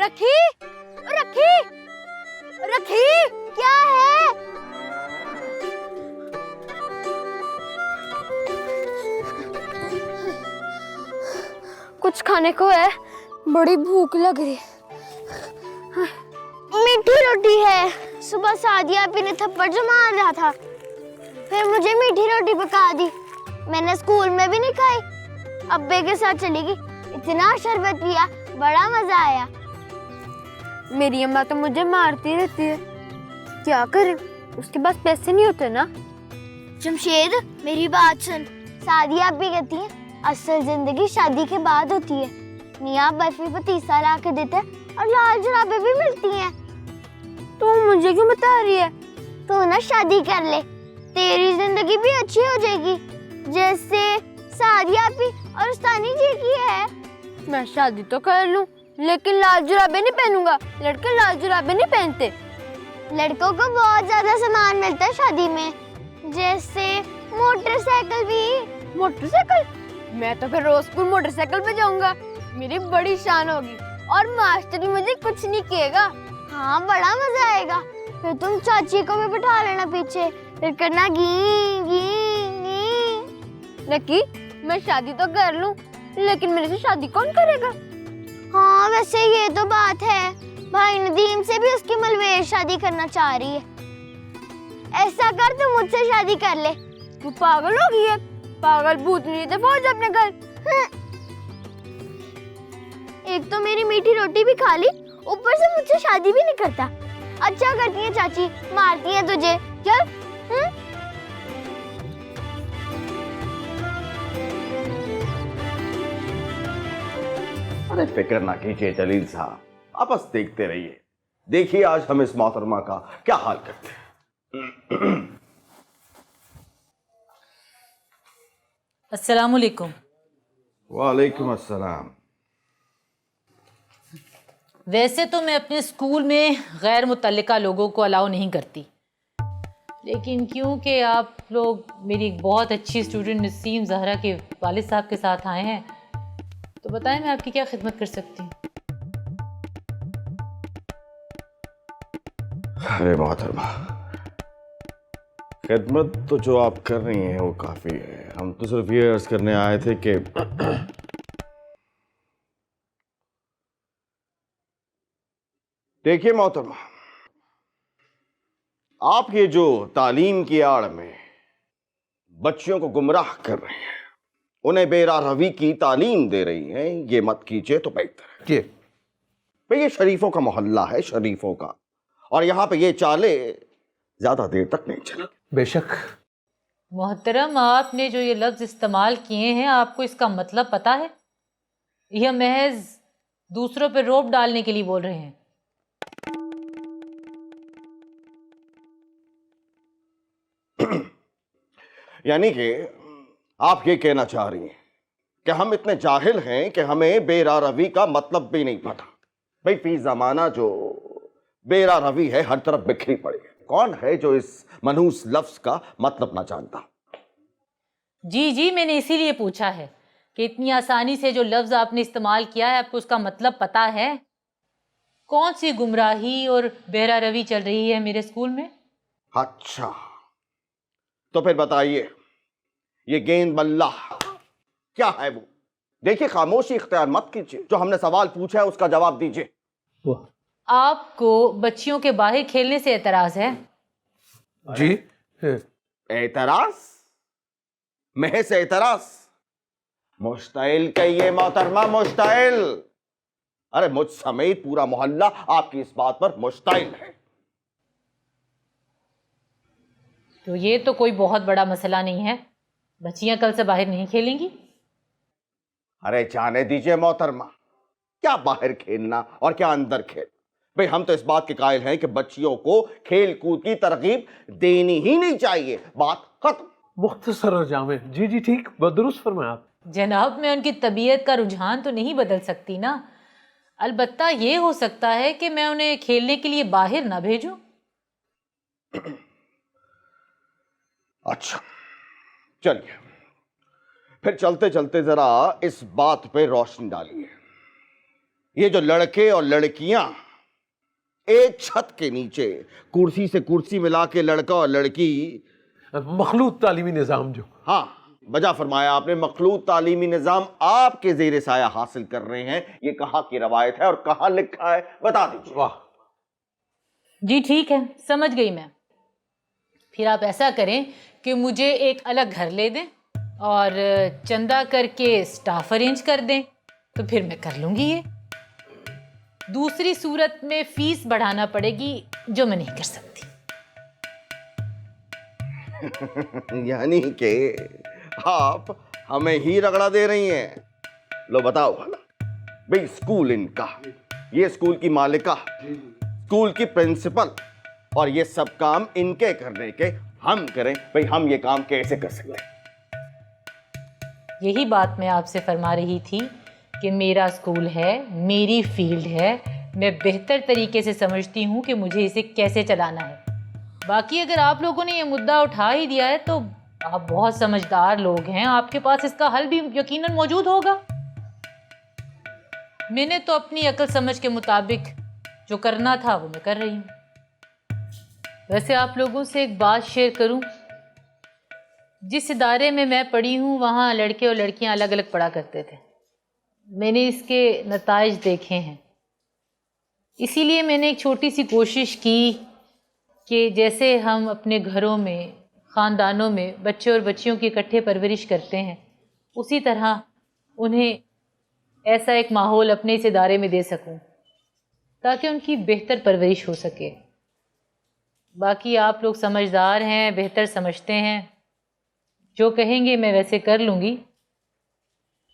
रखी रखी रखी, क्या है? कुछ खाने को है, बड़ी भूख लग रही। मीठी रोटी है, सुबह सादिया आपी ने थप्पड़ जो मार रहा था, फिर मुझे मीठी रोटी पका दी। मैंने स्कूल में भी नहीं खाई, अब्बे के साथ चली गई, इतना शरबत पिया, बड़ा मजा आया। मेरी अम्मा तो मुझे मारती रहती है, क्या करें, उसके पास पैसे नहीं होते ना। जमशेद मेरी बात सुन, सादिया आपी कहती है असल जिंदगी शादी के बाद होती है। मियाँ बर्फी पतीसा ला के देते हैं और लाल जुराबे भी मिलती हैं। तू मुझे क्यों बता रही है? तू ना शादी कर ले, तेरी जिंदगी भी अच्छी हो जाएगी, जैसे सादिया आपी और उस्तानी जी की है। मैं शादी तो कर लूं, लेकिन लाल जुराबे नहीं पहनूंगा, लड़के लाल जुराबे नहीं पहनते। लड़कों को बहुत ज्यादा सामान मिलता है शादी में, जैसे मोटरसाइकिल भी। मोटरसाइकिल? मैं तो फिर रोज स्कूल मोटरसाइकिल पे जाऊंगा, मेरी बड़ी शान होगी और मास्टर भी मुझे कुछ नहीं कहेगा। हाँ बड़ा मजा आएगा, फिर तुम चाची को भी बिठा लेना पीछे, फिर करना गी गी गी। लकी मैं शादी तो कर लूं, लेकिन मेरे से शादी कौन करेगा? हाँ वैसे ये तो बात है, भाई नदीम से भी उसकी मलवेर शादी करना चाह रही है। ऐसा कर तू मुझसे शादी कर ले। तू पागल हो गई है? पागल भूत नहीं थे फौज अपने घर। एक तो मेरी मीठी रोटी भी खा ली, ऊपर से मुझसे शादी भी नहीं करता। अच्छा करती है चाची, मारती है तुझे। चल। अरे फिक्र ना कीजिए जलील साहब, आप बस देखते रहिए, देखिए आज हम इस मोहतरमा का क्या हाल करते हैं। अस्सलामुअलैकुम। वालेकुम अस्सलाम। वैसे तो मैं अपने स्कूल में गैर मुतल्लिका लोगों को अलाउ नहीं करती, लेकिन क्योंकि आप लोग मेरी एक बहुत अच्छी स्टूडेंट नसीम ज़हरा के वालिद साहब के साथ आए हैं, तो बताएं मैं आपकी क्या खिदमत कर सकती हूँ? अरे मोहतरमा, खिदमत तो जो आप कर रही हैं वो काफी है। हम तो सिर्फ ये अर्ज करने आए थे कि देखिए मोहतरमा, आप ये जो तालीम की आड़ में बच्चियों को गुमराह कर रहे हैं, उन्हें बेरारवी की तालीम दे रही हैं, ये मत कीजिए तो बेहतर है। भाई ये शरीफों का मोहल्ला है, शरीफों का, और यहां पे ये चाले ज्यादा देर तक नहीं चले। बेशक मोहतरम, आपने जो ये लफ्ज़ इस्तेमाल किए हैं, आपको इसका मतलब पता है? यह महज दूसरों पर रोब डालने के लिए बोल रहे हैं। यानी कि आप ये कहना चाह रही हैं कि हम इतने जाहिल हैं कि हमें बेरारवी का मतलब भी नहीं पता। भाई फी जमाना जो बेरारवी है हर तरफ बिखरी पड़ी है, कौन है जो इस मनहूस लफ्ज का मतलब ना जानता? जी जी, मैंने इसीलिए पूछा है कि इतनी आसानी से जो लफ्ज़ आपने इस्तेमाल किया है, आपको उसका मतलब पता है? कौन सी गुमराही और बेरा रवी चल रही है मेरे स्कूल में? अच्छा तो फिर बताइए, ये गेंद बल्ला क्या है वो? देखिए खामोशी इख्तियार मत कीजिए, जो हमने सवाल पूछा है उसका जवाब दीजिए। आपको बच्चियों के बाहर खेलने से एतराज है? जी। एतराज? महज एतराज? मुश्ताइल कहिए मोहतरमा, मुश्ताइल। अरे मुझ समेत पूरा मोहल्ला आपकी इस बात पर मुश्ताइल है। तो ये तो कोई बहुत बड़ा मसला नहीं है, बच्चियां कल से बाहर नहीं खेलेंगी। अरे जाने दीजिए मोहतरमा, क्या बाहर खेलना और क्या अंदर खेल। भाई हम तो इस बात के कायल हैं कि बच्चियों को खेल कूद की तरगीब देनी ही नहीं चाहिए, बात खत्म। मुख्तसर और जामे। जी जी ठीक, दुरुस्त फरमाया आप। जनाब, मैं उनकी तबीयत का रुझान तो नहीं बदल सकती ना। अलबत्ता ये हो सकता है कि मैं उन्हें खेलने के लिए बाहर ना भेजूं। अच्छा चलिए, फिर चलते चलते जरा इस बात पे रोशनी डालिए। ये जो लड़के और लड़कियां एक छत के नीचे कुर्सी से कुर्सी मिला के लड़का और लड़की, मखलूत तालीमी निज़ाम जो, हाँ बजा फरमाया आपने, मखलूत तालीमी निजाम आपके जेर साया हासिल कर रहे हैं, ये कहाँ की रवायत है और कहाँ लिखा है, बता दीजिए। वाह। जी ठीक है, समझ गई मैं। फिर आप ऐसा करें कि मुझे एक अलग घर ले दें और चंदा करके स्टाफ अरेंज कर दें, तो फिर मैं कर लूँगी ये। दूसरी सूरत में फीस बढ़ाना पड़ेगी, जो मैं नहीं कर सकती। यानी कि आप हमें ही रगड़ा दे रही हैं। लो बताओ भला, भाई स्कूल इनका, ये स्कूल की मालिका, स्कूल की प्रिंसिपल, और ये सब काम इनके करने के हम करें, भाई हम ये काम कैसे कर सकते हैं? यही बात मैं आपसे फरमा रही थी कि मेरा स्कूल है, मेरी फील्ड है, मैं बेहतर तरीके से समझती हूँ कि मुझे इसे कैसे चलाना है। बाकी अगर आप लोगों ने ये मुद्दा उठा ही दिया है तो आप बहुत समझदार लोग हैं, आपके पास इसका हल भी यकीनन मौजूद होगा। मैंने तो अपनी अकल समझ के मुताबिक जो करना था वो मैं कर रही हूँ। वैसे आप लोगों से एक बात शेयर करूँ, जिस इदारे में मैं पढ़ी हूँ वहाँ लड़के और लड़कियाँ अलग अलग पढ़ा करते थे। मैंने इसके नताइज देखे हैं, इसीलिए मैंने एक छोटी सी कोशिश की कि जैसे हम अपने घरों में, ख़ानदानों में बच्चे और बच्चियों की इकट्ठे परवरिश करते हैं, उसी तरह उन्हें ऐसा एक माहौल अपने इस इदारे में दे सकूं ताकि उनकी बेहतर परवरिश हो सके। बाकी आप लोग समझदार हैं, बेहतर समझते हैं, जो कहेंगे मैं वैसे कर लूँगी,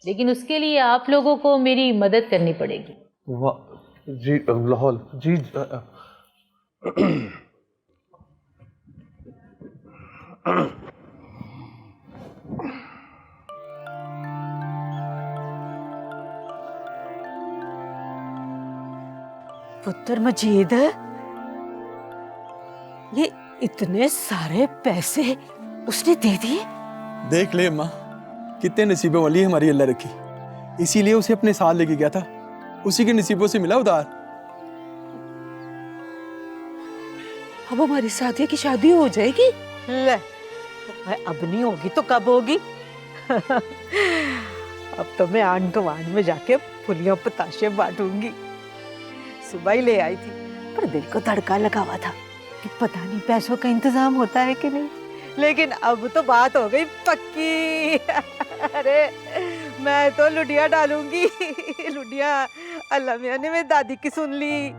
लेकिन उसके लिए आप लोगों को मेरी मदद करनी पड़ेगी। वाह जी लाहौल जी। पुत्र मजीद, ये इतने सारे पैसे उसने दे दिए? देख ले माँ, कितने नसीबों वाली है हमारी अल्लाह रखी, इसीलिए उसे अपने साथ लेके गया था, उसी के नसीबों से मिला उधार। अब हमारी सादिया की शादी हो जाएगी? ले, अब नहीं होगी तो कब होगी? अब तो मैं आन कमान में जाके फुलियां पताशे बांटूंगी। सुबह ही ले आई थी, पर दिल को तड़का लगा हुआ था कि पता नहीं पैसों का इंतजाम होता है कि नहीं, लेकिन अब तो बात हो गई पक्की। अरे मैं तो लुडिया डालूंगी, लुडिया। अल्लाह मियां ने मेरी दादी की सुन ली।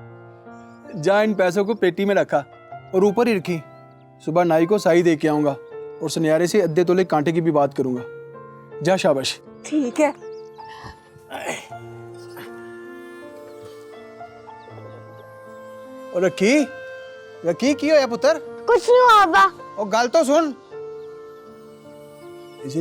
जा इन पैसों को पेटी में रखा और ऊपर ही रखी, सुबह नाई को साई दे के आऊंगा और सुनियारे से अद्धे तोले कांटे की भी बात करूंगा। जा शाबाश। ठीक है। और रखी रखी की हो या पुत्र? कुछ नहीं हुआ अब्बा। और गाल तो सुन,